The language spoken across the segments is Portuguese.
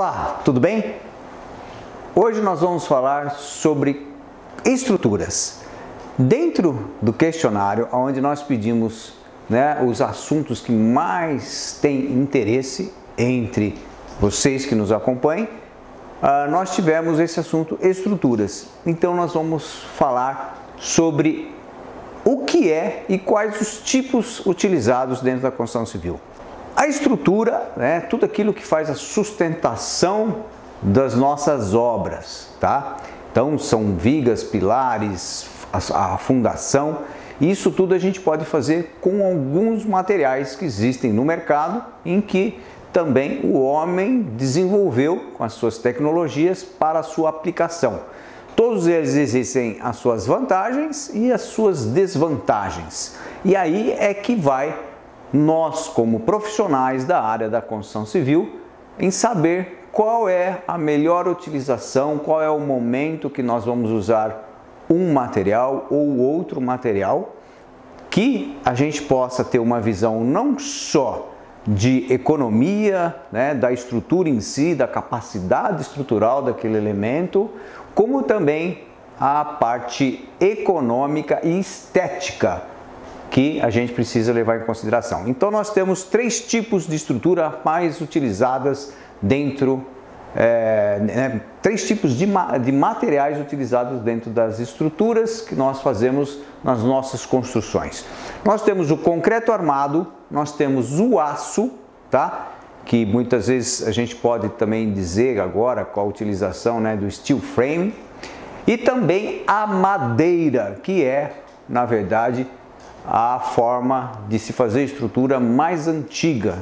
Olá, tudo bem? Hoje nós vamos falar sobre estruturas. Dentro do questionário, onde nós pedimos os assuntos que mais têm interesse entre vocês que nos acompanham, nós tivemos esse assunto estruturas. Então nós vamos falar sobre o que é e quais os tipos utilizados dentro da construção civil. A estrutura, tudo aquilo que faz a sustentação das nossas obras, tá? Então são vigas, pilares, a fundação. Isso tudo a gente pode fazer com alguns materiais que existem no mercado, em que também o homem desenvolveu com as suas tecnologias para a sua aplicação. Todos eles existem as suas vantagens e as suas desvantagens. E aí é que vai nós, como profissionais da área da construção civil, em saber qual é a melhor utilização, qual é o momento que nós vamos usar um material ou outro material, que a gente possa ter uma visão não só de economia, da estrutura em si, da capacidade estrutural daquele elemento, como também a parte econômica e estética que a gente precisa levar em consideração. Então nós temos três tipos de estrutura mais utilizadas dentro, três tipos de materiais utilizados dentro das estruturas que nós fazemos nas nossas construções. Nós temos o concreto armado, nós temos o aço, tá? Que muitas vezes a gente pode também dizer agora com a utilização do steel frame, e também a madeira, que é, na verdade, a forma de se fazer estrutura mais antiga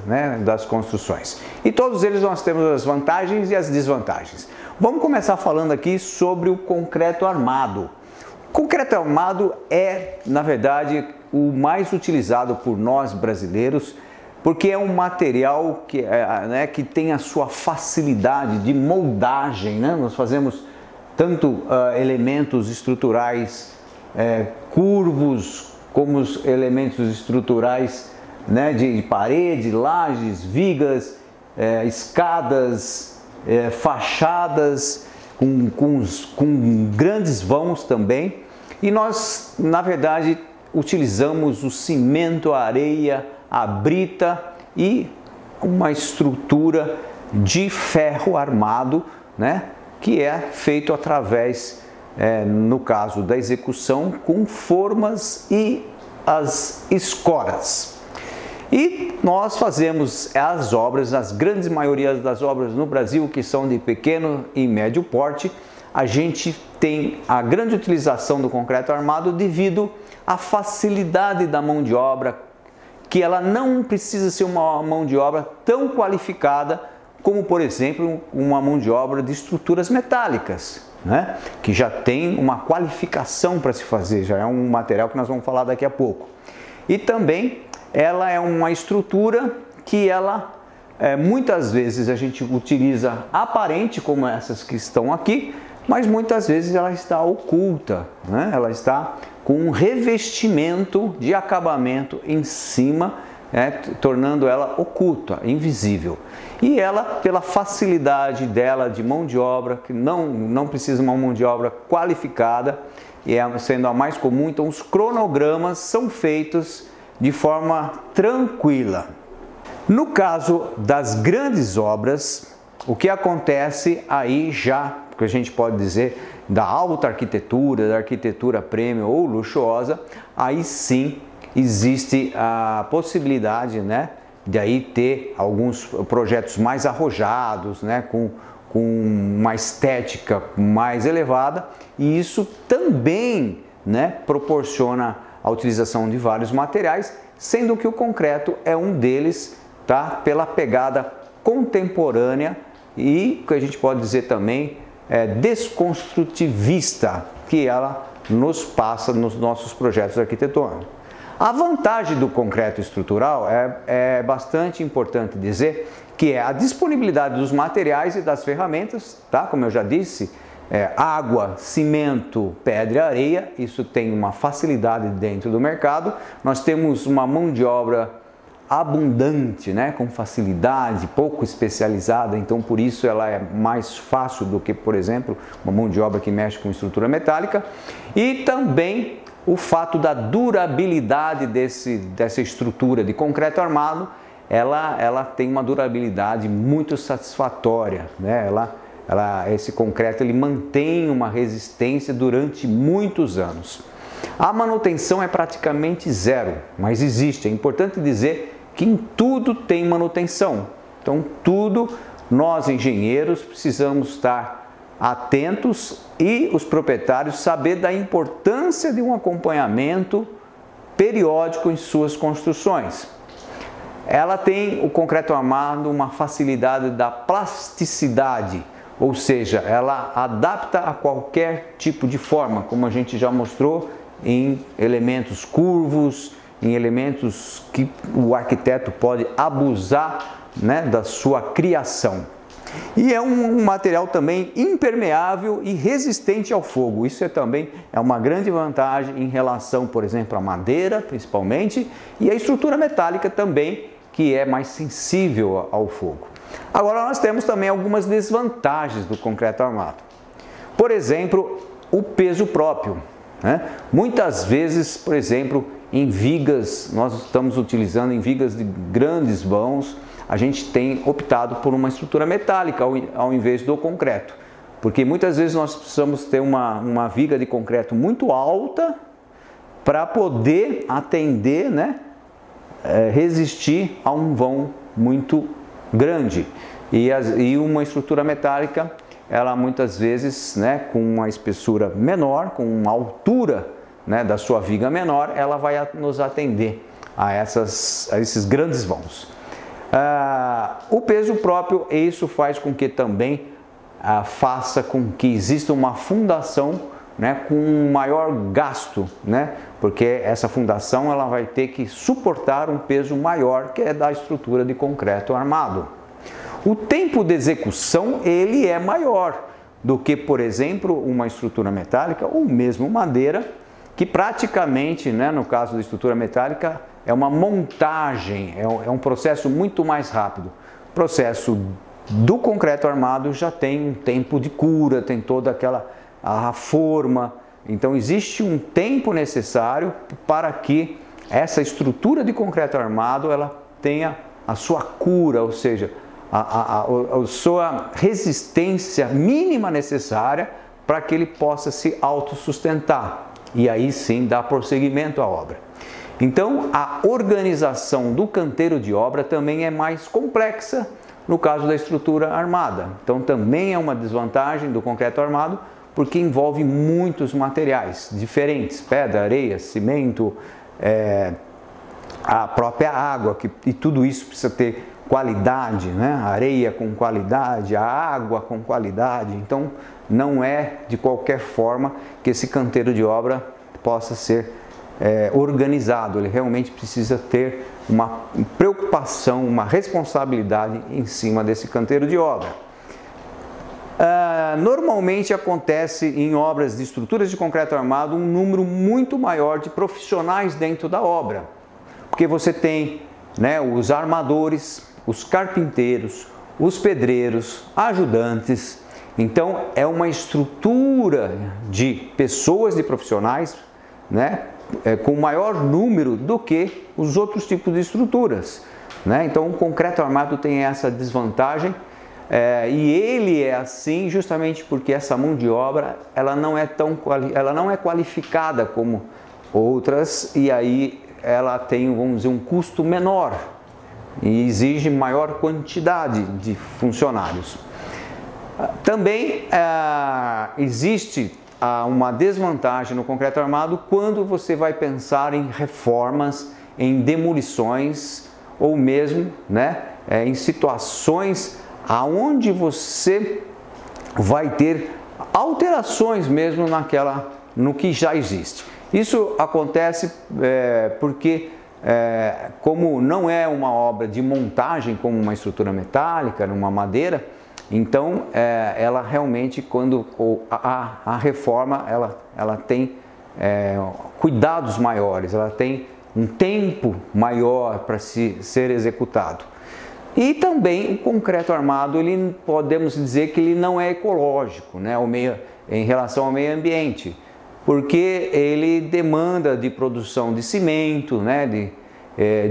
das construções. E todos eles nós temos as vantagens e as desvantagens. Vamos começar falando aqui sobre o concreto armado. O concreto armado é, na verdade, o mais utilizado por nós brasileiros, porque é um material que tem a sua facilidade de moldagem. Nós fazemos tanto elementos estruturais curvos, como os elementos estruturais de parede, lajes, vigas, escadas, fachadas, com grandes vãos também. E nós, na verdade, utilizamos o cimento, a areia, a brita e uma estrutura de ferro armado, que é feito através, no caso da execução, com formas e as escoras. E nós fazemos as obras, as grandes maiorias das obras no Brasil, que são de pequeno e médio porte, a gente tem a grande utilização do concreto armado devido à facilidade da mão de obra, que ela não precisa ser uma mão de obra tão qualificada como, por exemplo, uma mão de obra de estruturas metálicas, que já tem uma qualificação para se fazer, já é um material que nós vamos falar daqui a pouco. E também ela é uma estrutura que ela, muitas vezes a gente utiliza aparente, como essas que estão aqui, mas muitas vezes ela está oculta, ela está com um revestimento de acabamento em cima, tornando ela oculta, invisível. E ela, pela facilidade dela de mão de obra, que não precisa uma mão de obra qualificada, e sendo a mais comum, então os cronogramas são feitos de forma tranquila. No caso das grandes obras, o que acontece aí já, que a gente pode dizer, da alta arquitetura, da arquitetura premium ou luxuosa, aí sim existe a possibilidade, de aí ter alguns projetos mais arrojados, com uma estética mais elevada, e isso também, proporciona a utilização de vários materiais, sendo que o concreto é um deles, tá? Pela pegada contemporânea e que a gente pode dizer também desconstrutivista, que ela nos passa nos nossos projetos arquitetônicos. A vantagem do concreto estrutural é bastante importante dizer que é a disponibilidade dos materiais e das ferramentas, tá? Como eu já disse, água, cimento, pedra e areia, isso tem uma facilidade dentro do mercado. Nós temos uma mão de obra abundante, né, com facilidade, pouco especializada, então por isso ela é mais fácil do que, por exemplo, uma mão de obra que mexe com estrutura metálica. E também o fato da durabilidade dessa estrutura de concreto armado, ela tem uma durabilidade muito satisfatória, né? Esse concreto ele mantém uma resistência durante muitos anos. A manutenção é praticamente zero, mas existe. É importante dizer que em tudo tem manutenção. Então, tudo nós engenheiros precisamos estar atentos e os proprietários saber da importância de um acompanhamento periódico em suas construções. Ela tem, o concreto armado, uma facilidade da plasticidade, ou seja, ela adapta a qualquer tipo de forma, como a gente já mostrou, em elementos curvos, em elementos que o arquiteto pode abusar, né, da sua criação. E é um material também impermeável e resistente ao fogo. Isso também é uma grande vantagem em relação, por exemplo, à madeira, principalmente, e à estrutura metálica também, que é mais sensível ao fogo. Agora nós temos também algumas desvantagens do concreto armado. Por exemplo, o peso próprio, né? Muitas vezes, por exemplo, em vigas, nós estamos utilizando em vigas de grandes vãos, a gente tem optado por uma estrutura metálica ao invés do concreto. Porque muitas vezes nós precisamos ter uma viga de concreto muito alta para poder atender, né, resistir a um vão muito grande. E uma estrutura metálica, ela muitas vezes, né, com uma espessura menor, com uma altura, né, da sua viga menor, ela vai nos atender a esses grandes vãos. O peso próprio, isso faz com que também faça com que exista uma fundação, né, com um maior gasto, né, porque essa fundação ela vai ter que suportar um peso maior, que é da estrutura de concreto armado. O tempo de execução ele é maior do que, por exemplo, uma estrutura metálica ou mesmo madeira, que praticamente, né, no caso da estrutura metálica, é uma montagem, é um processo muito mais rápido. O processo do concreto armado já tem um tempo de cura, tem toda a forma. Então existe um tempo necessário para que essa estrutura de concreto armado ela tenha a sua cura, ou seja, a sua resistência mínima necessária para que ele possa se autossustentar. E aí sim dá prosseguimento à obra. Então a organização do canteiro de obra também é mais complexa no caso da estrutura armada. Então também é uma desvantagem do concreto armado, porque envolve muitos materiais diferentes, pedra, areia, cimento, a própria água, e tudo isso precisa ter qualidade, né? A areia com qualidade, a água com qualidade. Então não é de qualquer forma que esse canteiro de obra possa ser organizado. Ele realmente precisa ter uma preocupação, uma responsabilidade em cima desse canteiro de obra. Normalmente acontece em obras de estruturas de concreto armado um número muito maior de profissionais dentro da obra, porque você tem, né, os armadores, os carpinteiros, os pedreiros, ajudantes. Então é uma estrutura de pessoas, de profissionais, né, com maior número do que os outros tipos de estruturas, né? Então o concreto armado tem essa desvantagem, e ele é assim justamente porque essa mão de obra ela não é qualificada como outras, e aí ela tem, vamos dizer, um custo menor e exige maior quantidade de funcionários. Também existe uma desvantagem no concreto armado quando você vai pensar em reformas, em demolições ou mesmo, né, em situações aonde você vai ter alterações mesmo no que já existe. Isso acontece porque como não é uma obra de montagem como uma estrutura metálica, numa madeira, então ela realmente, quando a reforma ela tem cuidados maiores, ela tem um tempo maior para ser executado. E também o concreto armado, ele podemos dizer que ele não é ecológico, né, em relação ao meio ambiente, porque ele demanda de produção de cimento, né,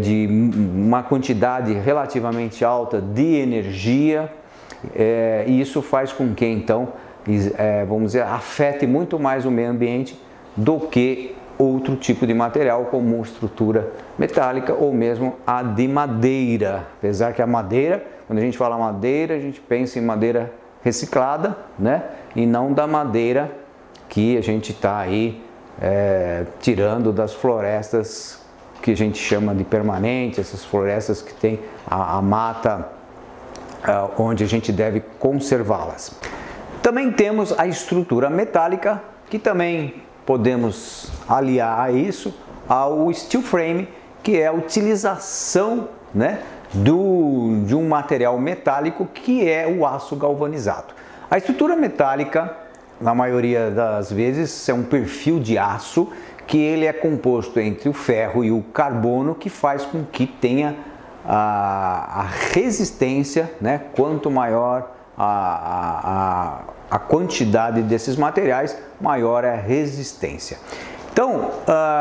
de uma quantidade relativamente alta de energia, e isso faz com que então, vamos dizer, afete muito mais o meio ambiente do que outro tipo de material, como estrutura metálica ou mesmo a de madeira. Apesar que a madeira, quando a gente fala madeira, a gente pensa em madeira reciclada, né? E não da madeira que a gente está aí tirando das florestas que a gente chama de permanente, essas florestas que tem a mata onde a gente deve conservá-las. Também temos a estrutura metálica, que também podemos aliar a isso ao steel frame, que é a utilização, né, de um material metálico que é o aço galvanizado. A estrutura metálica, na maioria das vezes, é um perfil de aço que ele é composto entre o ferro e o carbono, que faz com que tenha a resistência, né, quanto maior a quantidade desses materiais, maior é a resistência. Então,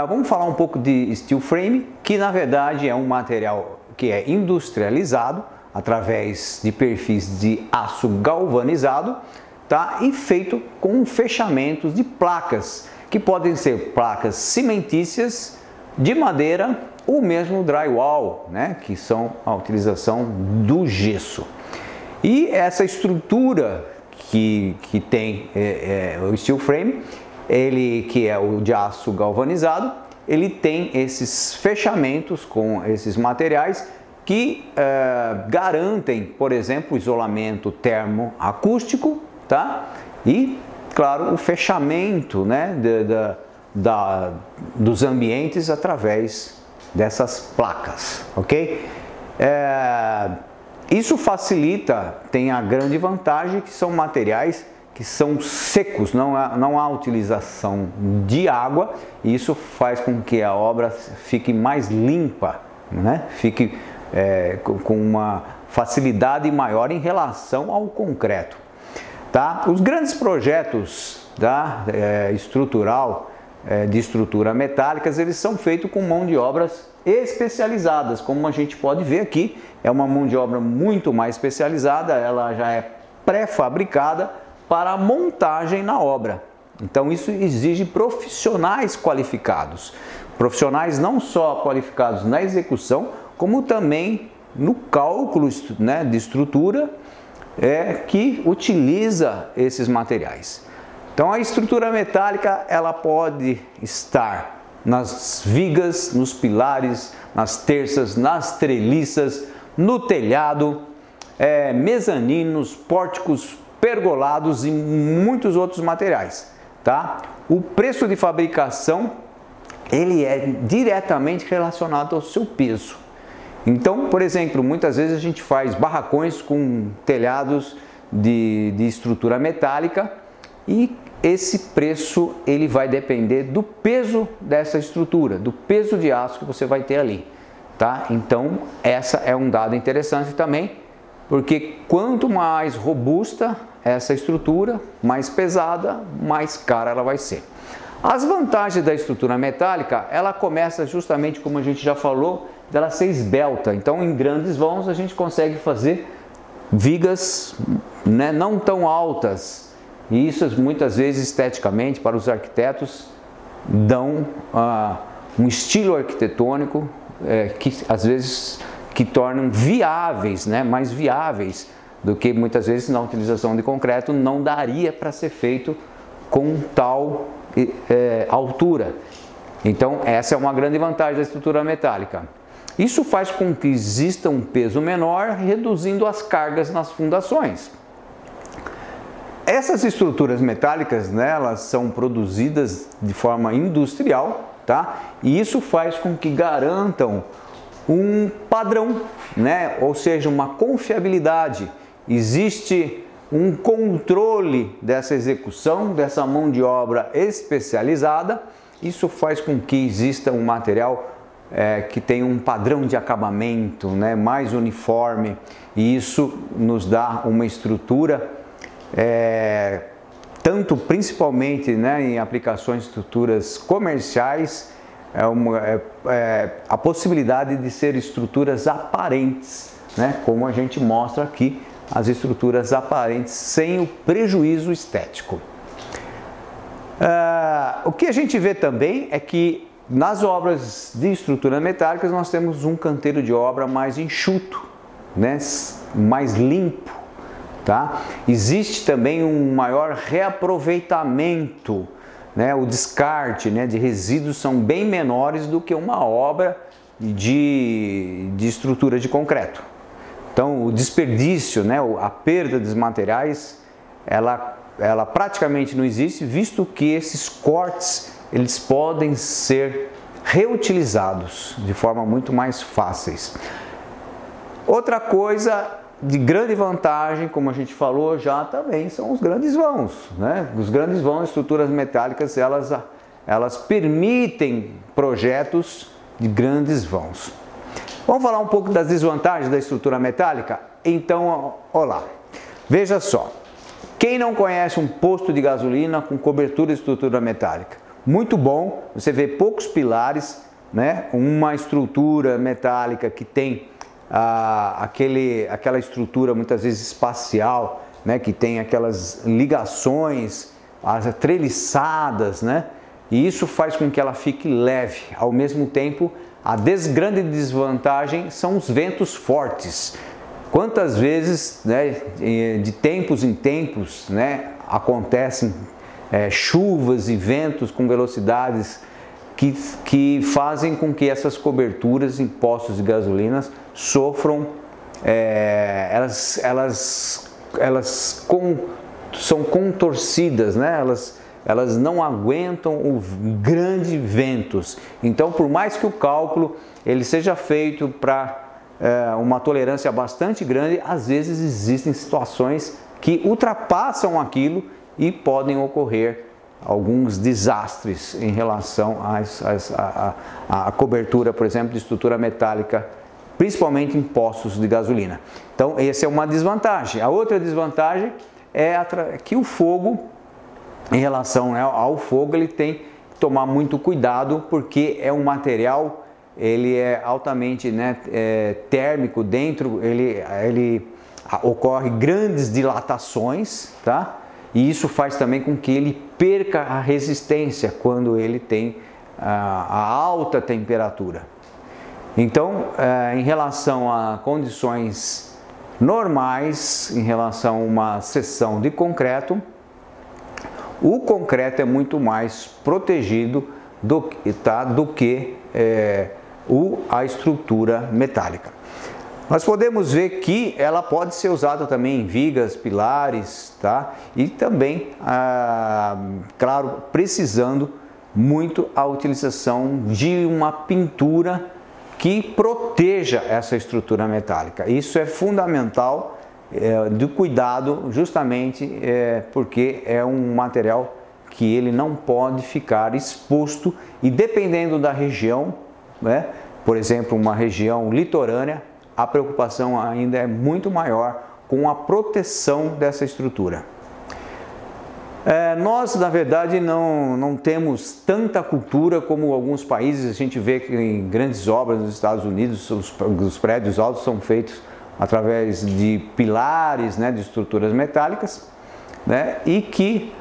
vamos falar um pouco de steel frame, que na verdade é um material que é industrializado através de perfis de aço galvanizado, tá? E feito com fechamentos de placas, que podem ser placas cimentícias, de madeira ou mesmo drywall, né? Que são a utilização do gesso. E essa estrutura que tem o steel frame, ele que é o de aço galvanizado, ele tem esses fechamentos com esses materiais que garantem, por exemplo, o isolamento termoacústico, tá? E, claro, o fechamento, né, dos ambientes através dessas placas, ok? Isso facilita, tem a grande vantagem que são materiais que são secos, não há utilização de água, e isso faz com que a obra fique mais limpa, né? Fique com uma facilidade maior em relação ao concreto. Tá? Os grandes projetos de estrutura metálicas, eles são feitos com mão de obras especializadas, como a gente pode ver aqui, é uma mão de obra muito mais especializada, ela já é pré-fabricada para a montagem na obra. Então isso exige profissionais qualificados, profissionais não só qualificados na execução, como também no cálculo, né, de estrutura que utiliza esses materiais. Então a estrutura metálica, ela pode estar nas vigas, nos pilares, nas terças, nas treliças, no telhado, mezaninos, pórticos, pergolados e muitos outros materiais, tá? O preço de fabricação, ele é diretamente relacionado ao seu peso. Então, por exemplo, muitas vezes a gente faz barracões com telhados de estrutura metálica e esse preço ele vai depender do peso dessa estrutura, do peso de aço que você vai ter ali, tá? Então, essa é um dado interessante também, porque quanto mais robusta essa estrutura, mais pesada, mais cara ela vai ser. As vantagens da estrutura metálica, ela começa justamente, como a gente já falou, dela ser esbelta. Então, em grandes vãos, a gente consegue fazer vigas, né, não tão altas. E isso, muitas vezes, esteticamente, para os arquitetos, dão um estilo arquitetônico que, às vezes, que tornam viáveis, né, mais viáveis do que, muitas vezes, na utilização de concreto, não daria para ser feito com tal altura. Então, essa é uma grande vantagem da estrutura metálica. Isso faz com que exista um peso menor, reduzindo as cargas nas fundações. Essas estruturas metálicas, né, elas são produzidas de forma industrial, tá? E isso faz com que garantam um padrão, né? Ou seja, uma confiabilidade. Existe um controle dessa execução, dessa mão de obra especializada. Isso faz com que exista um material que tem um padrão de acabamento, né, mais uniforme, e isso nos dá uma estrutura, tanto principalmente, né, em aplicações de estruturas comerciais, a possibilidade de ser estruturas aparentes, né, como a gente mostra aqui, as estruturas aparentes sem o prejuízo estético. O que a gente vê também é que nas obras de estruturas metálicas nós temos um canteiro de obra mais enxuto, né, mais limpo, tá? Existe também um maior reaproveitamento, né, o descarte, né, de resíduos são bem menores do que uma obra de estrutura de concreto. Então o desperdício, né, a perda dos materiais, ela praticamente não existe, visto que esses cortes eles podem ser reutilizados de forma muito mais fáceis. Outra coisa de grande vantagem, como a gente falou já também, são os grandes vãos, né? Os grandes vãos, estruturas metálicas, elas permitem projetos de grandes vãos. Vamos falar um pouco das desvantagens da estrutura metálica? Então, olá, veja só, quem não conhece um posto de gasolina com cobertura de estrutura metálica? Muito bom, você vê poucos pilares, né? Uma estrutura metálica que tem aquela estrutura muitas vezes espacial, né? Que tem aquelas ligações treliçadas, né? E isso faz com que ela fique leve. Ao mesmo tempo, a grande desvantagem são os ventos fortes. Quantas vezes, né, de tempos em tempos, né, acontecem chuvas e ventos com velocidades que fazem com que essas coberturas em postos de gasolina sofram, são contorcidas, né? Elas não aguentam o grande ventos. Então, por mais que o cálculo ele seja feito para uma tolerância bastante grande, às vezes existem situações que ultrapassam aquilo e podem ocorrer alguns desastres em relação à cobertura, por exemplo, de estrutura metálica, principalmente em postos de gasolina. Então, essa é uma desvantagem. A outra desvantagem é que o fogo, em relação ao fogo, ele tem que tomar muito cuidado, porque é um material, ele é altamente, né, térmico dentro, ele ocorre grandes dilatações, tá? E isso faz também com que ele perca a resistência quando ele tem a alta temperatura. Então, em relação a condições normais, em relação a uma seção de concreto, o concreto é muito mais protegido do que a estrutura metálica. Nós podemos ver que ela pode ser usada também em vigas, pilares, tá? E também, claro, precisando muito a utilização de uma pintura que proteja essa estrutura metálica. Isso é fundamental, do cuidado, justamente porque é um material que ele não pode ficar exposto, e dependendo da região, né? Por exemplo, uma região litorânea, a preocupação ainda é muito maior com a proteção dessa estrutura. Nós, na verdade, não temos tanta cultura como alguns países. A gente vê que em grandes obras nos Estados Unidos, os prédios altos são feitos através de pilares, né, de estruturas metálicas, né, e que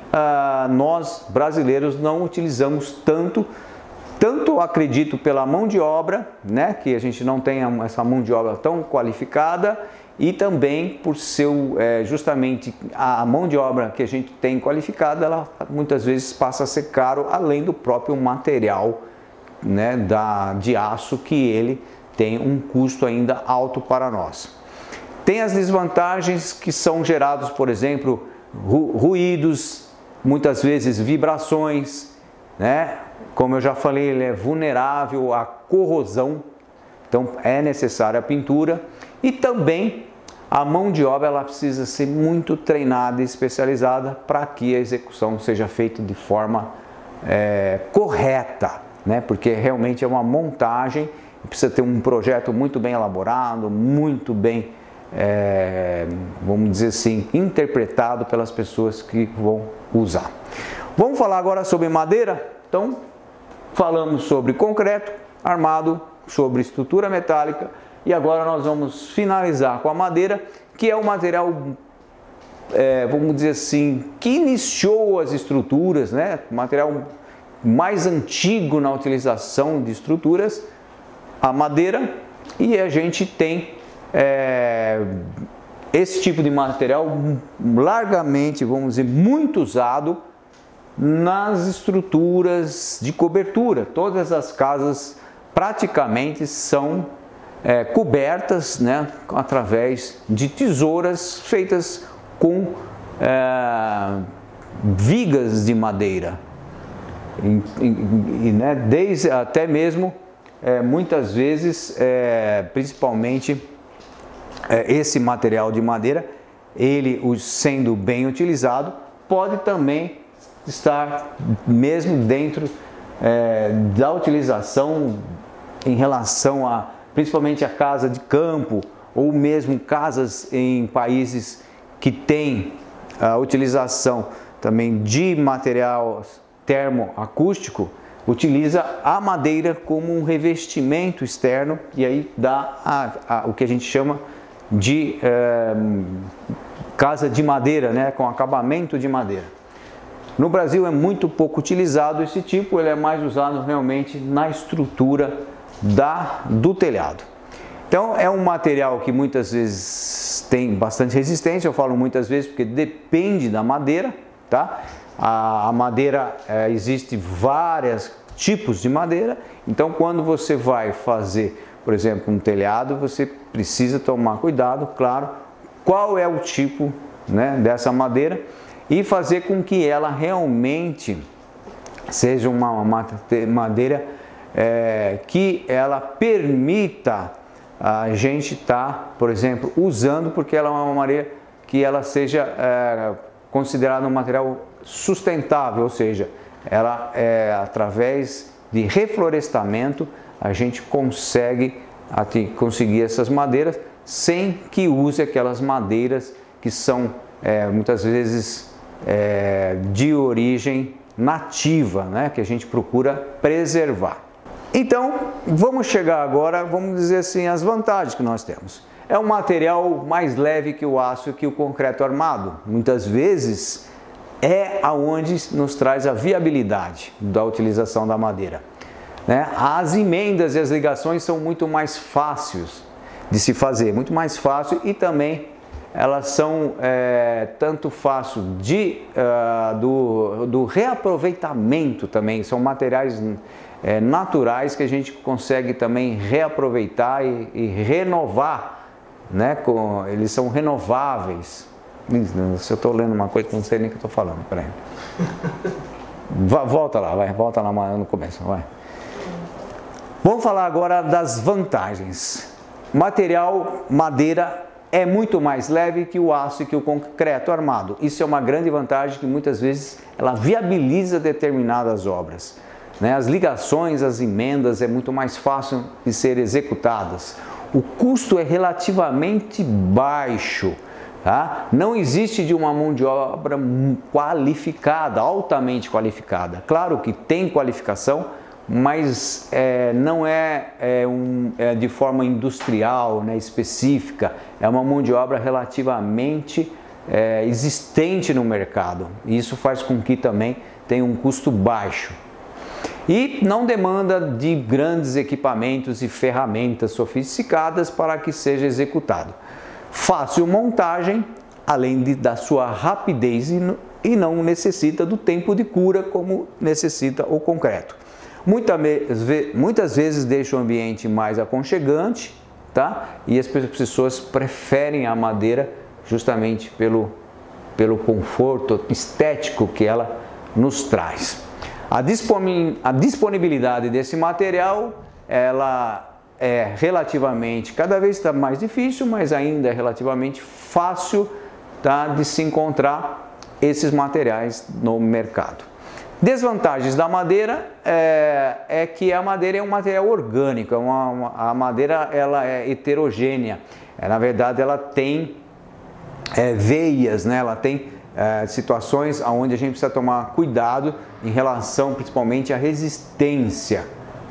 nós, brasileiros, não utilizamos tanto acredito pela mão de obra, né, que a gente não tem essa mão de obra tão qualificada, e também por justamente a mão de obra que a gente tem qualificada, ela muitas vezes passa a ser caro, além do próprio material, né, de aço, que ele tem um custo ainda alto para nós. Tem as desvantagens que são gerados, por exemplo, ruídos, muitas vezes vibrações, né? Como eu já falei, ele é vulnerável à corrosão, então é necessária a pintura, e também a mão de obra ela precisa ser muito treinada e especializada para que a execução seja feita de forma correta, né? Porque realmente é uma montagem precisa ter um projeto muito bem elaborado, muito bem, vamos dizer assim, interpretado pelas pessoas que vão usar. Vamos falar agora sobre madeira? Então, falamos sobre concreto, armado, sobre estrutura metálica e agora nós vamos finalizar com a madeira, que é o material, vamos dizer assim, que iniciou as estruturas, né? O material mais antigo na utilização de estruturas, a madeira, e a gente tem esse tipo de material largamente, vamos dizer, muito usado nas estruturas de cobertura. Todas as casas praticamente são cobertas, né, através de tesouras feitas com vigas de madeira. Né, desde até mesmo muitas vezes, principalmente esse material de madeira, ele sendo bem utilizado, pode também estar mesmo dentro da utilização em relação a, principalmente a casa de campo, ou mesmo casas em países que têm a utilização também de material termoacústico, utiliza a madeira como um revestimento externo e aí dá o que a gente chama de casa de madeira, né, com acabamento de madeira. No Brasil é muito pouco utilizado esse tipo, ele é mais usado realmente na estrutura do telhado. Então é um material que muitas vezes tem bastante resistência, eu falo muitas vezes porque depende da madeira, tá? A madeira, existe vários tipos de madeira, então quando você vai fazer, por exemplo, um telhado, você precisa tomar cuidado, claro, qual é o tipo, né, dessa madeira e fazer com que ela realmente seja uma madeira que ela permita a gente estar, por exemplo, usando, porque ela é uma madeira que ela seja considerada um material sustentável, ou seja, ela através de reflorestamento a gente conseguir essas madeiras sem que use aquelas madeiras que são muitas vezes de origem nativa, né, que a gente procura preservar. Então, vamos chegar agora, vamos dizer assim, as vantagens que nós temos. É um material mais leve que o aço e que o concreto armado. Muitas vezes aonde nos traz a viabilidade da utilização da madeira, né? As emendas e as ligações são muito mais fáceis de se fazer, muito mais fácil, e também elas são tanto fácil do reaproveitamento também, são materiais naturais que a gente consegue também reaproveitar e renovar, né? Eles são renováveis. Se eu estou lendo uma coisa que não sei nem o que eu estou falando, peraí. Volta lá, vai, volta lá no começo, vai. Vamos falar agora das vantagens. Material madeira é muito mais leve que o aço e que o concreto armado. Isso é uma grande vantagem que muitas vezes ela viabiliza determinadas obras, né? As ligações, as emendas é muito mais fácil de ser executadas. O custo é relativamente baixo, tá? Não existe de uma mão de obra qualificada, altamente qualificada. Claro que tem qualificação, mas não de forma industrial, né, específica. É uma mão de obra relativamente existente no mercado. Isso faz com que também tenha um custo baixo. E não demanda de grandes equipamentos e ferramentas sofisticadas para que seja executado. Fácil montagem, além da sua rapidez e não necessita do tempo de cura como necessita o concreto. Muitas vezes deixa o ambiente mais aconchegante, tá? E as pessoas preferem a madeira justamente pelo conforto estético que ela nos traz. A disponibilidade desse material, ela é relativamente, cada vez está mais difícil, mas ainda é relativamente fácil, tá, de se encontrar esses materiais no mercado. Desvantagens da madeira é que a madeira é um material orgânico, a madeira ela é heterogênea, na verdade ela tem veias, né? Ela tem situações onde a gente precisa tomar cuidado em relação principalmente à resistência,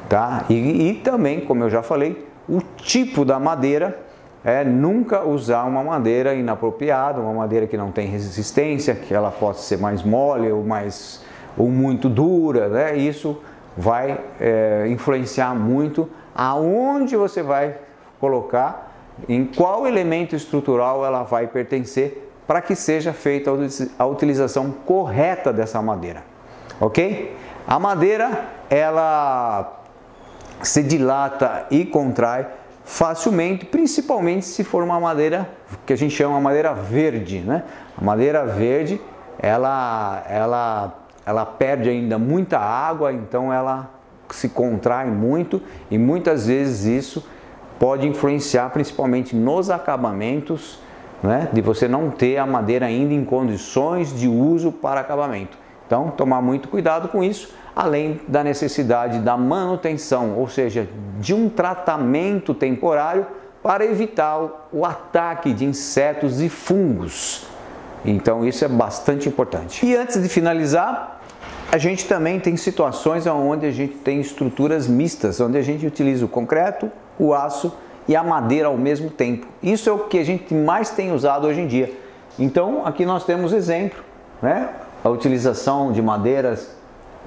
tá? E também, como eu já falei, o tipo da madeira, nunca usar uma madeira inapropriada, uma madeira que não tem resistência, que ela pode ser mais mole ou muito dura, né? Isso vai influenciar muito aonde você vai colocar, em qual elemento estrutural ela vai pertencer, para que seja feita a utilização correta dessa madeira, ok? A madeira, ela se dilata e contrai facilmente, principalmente se for uma madeira que a gente chama de madeira verde, né? A madeira verde, ela perde ainda muita água, então ela se contrai muito e muitas vezes isso pode influenciar principalmente nos acabamentos, né? De você não ter a madeira ainda em condições de uso para acabamento. Então, tomar muito cuidado com isso, além da necessidade da manutenção, ou seja, de um tratamento temporário para evitar o ataque de insetos e fungos. Então isso é bastante importante. E antes de finalizar, a gente também tem situações onde a gente tem estruturas mistas, onde a gente utiliza o concreto, o aço e a madeira ao mesmo tempo. Isso é o que a gente mais tem usado hoje em dia. Então aqui nós temos exemplo, né? A utilização de madeiras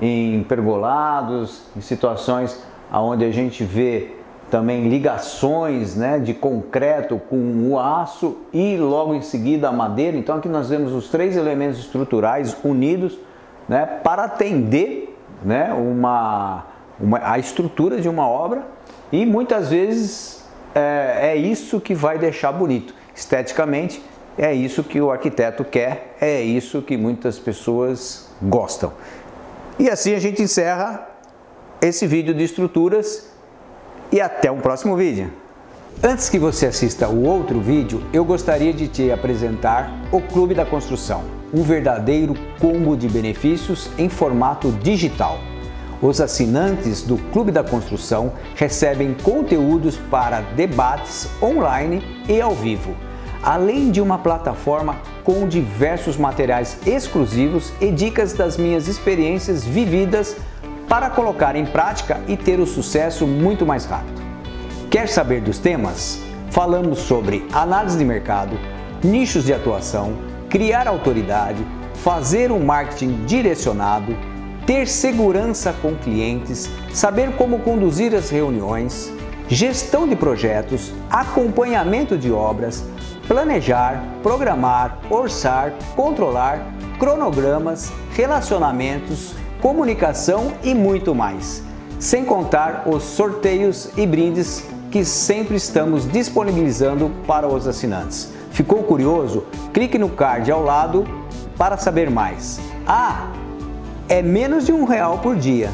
em pergolados, em situações onde a gente vê também ligações, né, de concreto com o aço e logo em seguida a madeira. Então aqui nós vemos os três elementos estruturais unidos, né, para atender, né, a estrutura de uma obra, e muitas vezes é isso que vai deixar bonito esteticamente. É isso que o arquiteto quer, é isso que muitas pessoas gostam. E assim a gente encerra esse vídeo de estruturas e até um próximo vídeo. Antes que você assista o outro vídeo, eu gostaria de te apresentar o Clube da Construção, um verdadeiro combo de benefícios em formato digital. Os assinantes do Clube da Construção recebem conteúdos para debates online e ao vivo, além de uma plataforma com diversos materiais exclusivos e dicas das minhas experiências vividas para colocar em prática e ter o sucesso muito mais rápido. Quer saber dos temas? Falamos sobre análise de mercado, nichos de atuação, criar autoridade, fazer um marketing direcionado, ter segurança com clientes, saber como conduzir as reuniões, gestão de projetos, acompanhamento de obras, planejar, programar, orçar, controlar, cronogramas, relacionamentos, comunicação e muito mais. Sem contar os sorteios e brindes que sempre estamos disponibilizando para os assinantes. Ficou curioso? Clique no card ao lado para saber mais. É menos de R$1 por dia.